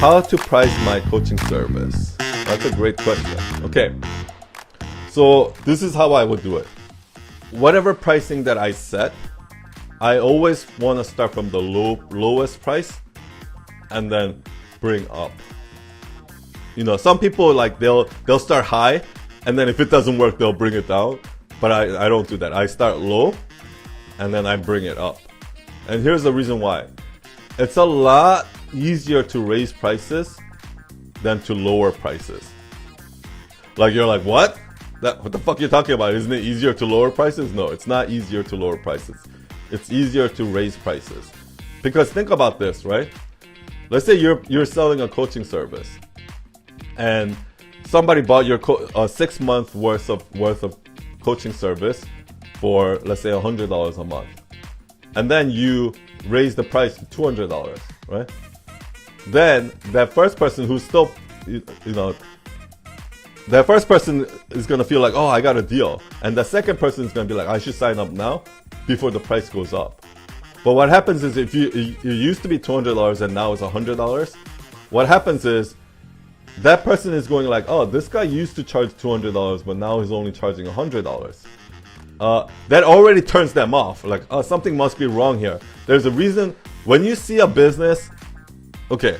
how to price my coaching service? That's a great question. Okay, so this is how I would do it. Whatever pricing that I set, I always want to start from the lowest price and then bring up. You know, some people like they'll start high and then if it doesn't work they'll bring it down, but I don't do that. I start low and then I bring it up. And here's the reason why. It's a lot easier to raise prices than to lower prices. Like you're like, what the fuck you're talking about? Isn't it easier to lower prices? No, it's not easier to lower prices. It's easier to raise prices. Because think about this, right? Let's say you're selling a coaching service and somebody bought your 6 month worth of coaching service for, let's say, $100 a month. And then you raise the price to $200, right? Then that first person who's still, that first person is going to feel like, oh, I got a deal. And the second person is going to be like, I should sign up now before the price goes up. But what happens is if it used to be $200 and now it's $100, what happens is that person is going like, oh, this guy used to charge $200, but now he's only charging $100. That already turns them off. Like, oh, something must be wrong here. There's a reason. When you see a business, okay,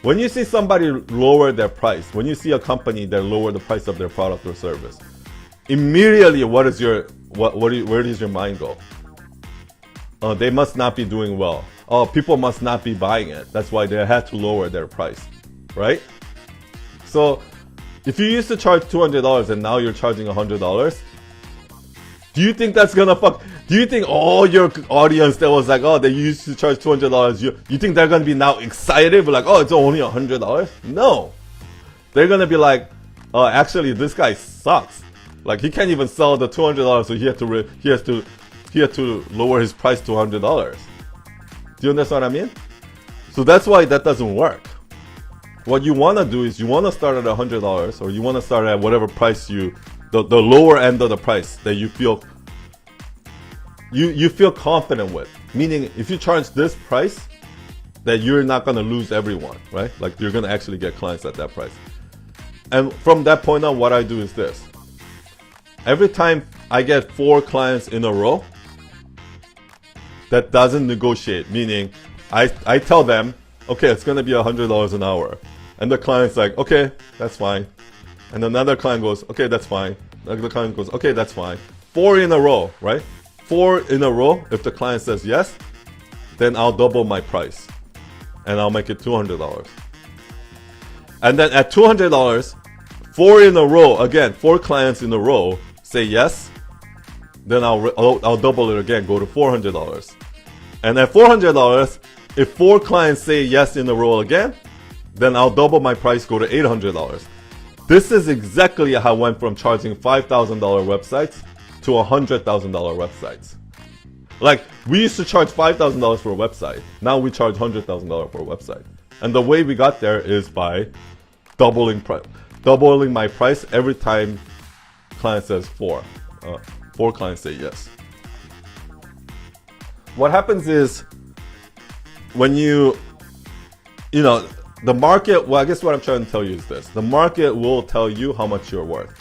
when you see somebody lower their price, when you see a company that lower the price of their product or service, immediately where does your mind go? They must not be doing well. Oh, people must not be buying it. That's why they had to lower their price, right? So if you used to charge $200 and now you're charging $100, do you think that's gonna do you think all your audience that was like, oh, they used to charge $200, you think they're gonna be now excited, but like, oh, it's only $100? No. They're gonna be like, oh, actually, this guy sucks. Like, he can't even sell the $200, so he had to lower his price to $100. Do you understand what I mean? So that's why that doesn't work. What you wanna do is you wanna start at $100, or you wanna start at whatever price the lower end of the price that you feel confident with. Meaning, if you charge this price, that you're not gonna lose everyone, right? Like, you're gonna actually get clients at that price. And from that point on, what I do is this. Every time I get 4 clients in a row that doesn't negotiate, meaning I tell them, okay, it's gonna be $100 an hour. And the client's like, okay, that's fine. And another client goes, okay, that's fine. Another client goes, okay, that's fine. 4 in a row, right? 4 in a row. If the client says yes, then I'll double my price. And I'll make it $200. And then at $200, 4 in a row, again, 4 clients in a row say yes, then I'll double it again, go to $400. And at $400, if 4 clients say yes in a row again, then I'll double my price, go to $800. This is exactly how I went from charging $5,000 websites to $100,000 websites. Like, we used to charge $5,000 for a website. Now we charge $100,000 for a website. And the way we got there is by doubling my price every time client says 4. 4 clients say yes. What happens is when the market, well, I guess what I'm trying to tell you is this. The market will tell you how much you're worth.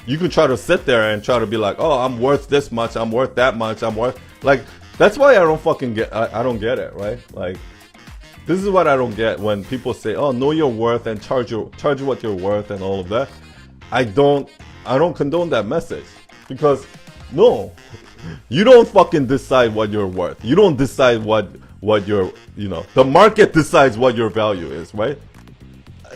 You can try to sit there and try to be like, oh, I'm worth this much, I'm worth that much, like, that's why I don't get it, right? Like, this is what I don't get when people say, oh, know your worth and charge what you're worth and all of that. I don't condone that message, because no, you don't fucking decide what you're worth. You don't decide what your, the market decides what your value is, right?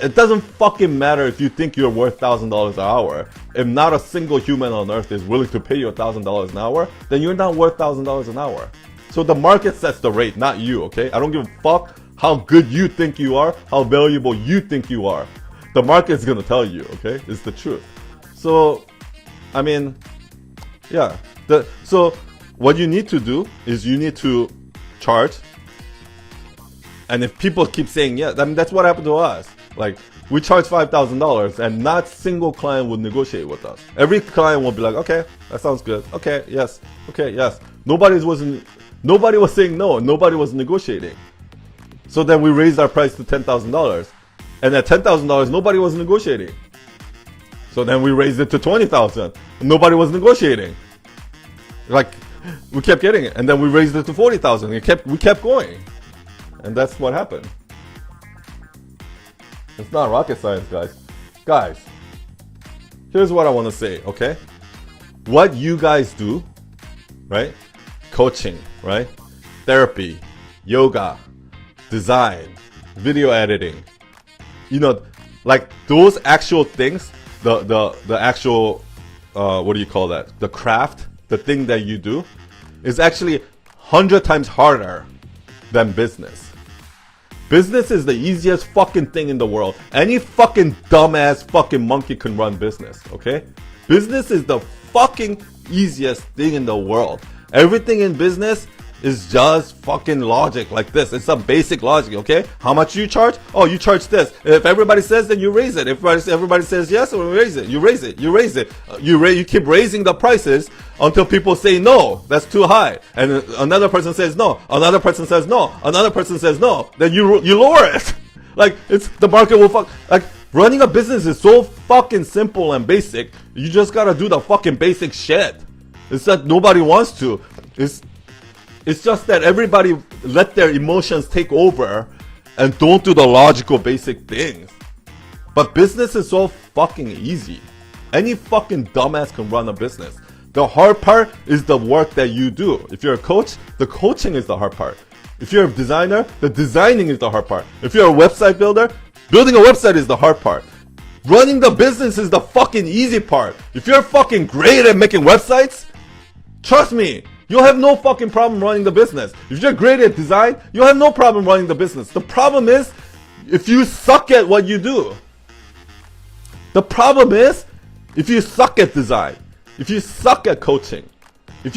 It doesn't fucking matter if you think you're worth $1,000 an hour. If not a single human on earth is willing to pay you $1,000 an hour, then you're not worth $1,000 an hour. So the market sets the rate, not you, okay? I don't give a fuck how good you think you are, how valuable you think you are. The market's gonna tell you, okay? It's the truth. So, I mean, yeah. So what you need to do is you need to charge. And if people keep saying yes, I mean, that's what happened to us. Like, we charge $5,000 and not single client would negotiate with us. Every client will be like, okay, that sounds good. Okay, yes. Okay, yes. Nobody was saying no. Nobody was negotiating. So then we raised our price to $10,000. And at $10,000, nobody was negotiating. So then we raised it to $20,000. Nobody was negotiating. Like, we kept getting it. And then we raised it to $40,000. We kept going. And that's what happened. It's not rocket science, guys. Guys, here's what I want to say, okay? What you guys do, right? Coaching, right? Therapy, yoga, design, video editing. You know, like those actual things, the actual, what do you call that? The craft, the thing that you do is actually 100 times harder than business. Business is the easiest fucking thing in the world. Any fucking dumbass fucking monkey can run business, okay? Business is the fucking easiest thing in the world. Everything in business is just fucking logic like this. It's some basic logic, okay? How much you charge? Oh, you charge this. If everybody says, then you raise it. If everybody says yes, or raise it. You raise it. You raise it. You keep raising the prices until people say no, that's too high. And another person says no. Another person says no. Another person says no. Then you lower it. Like, it's the market will fuck. Like, running a business is so fucking simple and basic. You just gotta do the fucking basic shit. It's that nobody wants to. It's just that everybody let their emotions take over and don't do the logical basic things. But business is so fucking easy. Any fucking dumbass can run a business. The hard part is the work that you do. If you're a coach, the coaching is the hard part. If you're a designer, the designing is the hard part. If you're a website builder, building a website is the hard part. Running the business is the fucking easy part. If you're fucking great at making websites, trust me, you'll have no fucking problem running the business. If you're great at design, you'll have no problem running the business. The problem is if you suck at what you do. The problem is if you suck at design, if you suck at coaching, if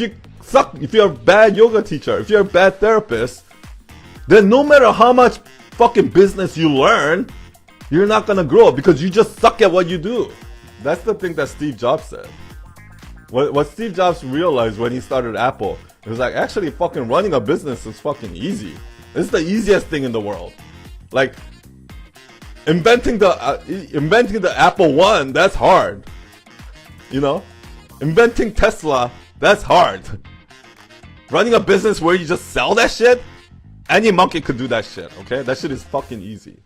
you're a bad yoga teacher, if you're a bad therapist, then no matter how much fucking business you learn, you're not gonna grow because you just suck at what you do. That's the thing that Steve Jobs said. What Steve Jobs realized when he started Apple, it was like, actually fucking running a business is fucking easy. It's the easiest thing in the world. Like, inventing the Apple One, that's hard. You know? Inventing Tesla, that's hard. Running a business where you just sell that shit, any monkey could do that shit, okay? That shit is fucking easy.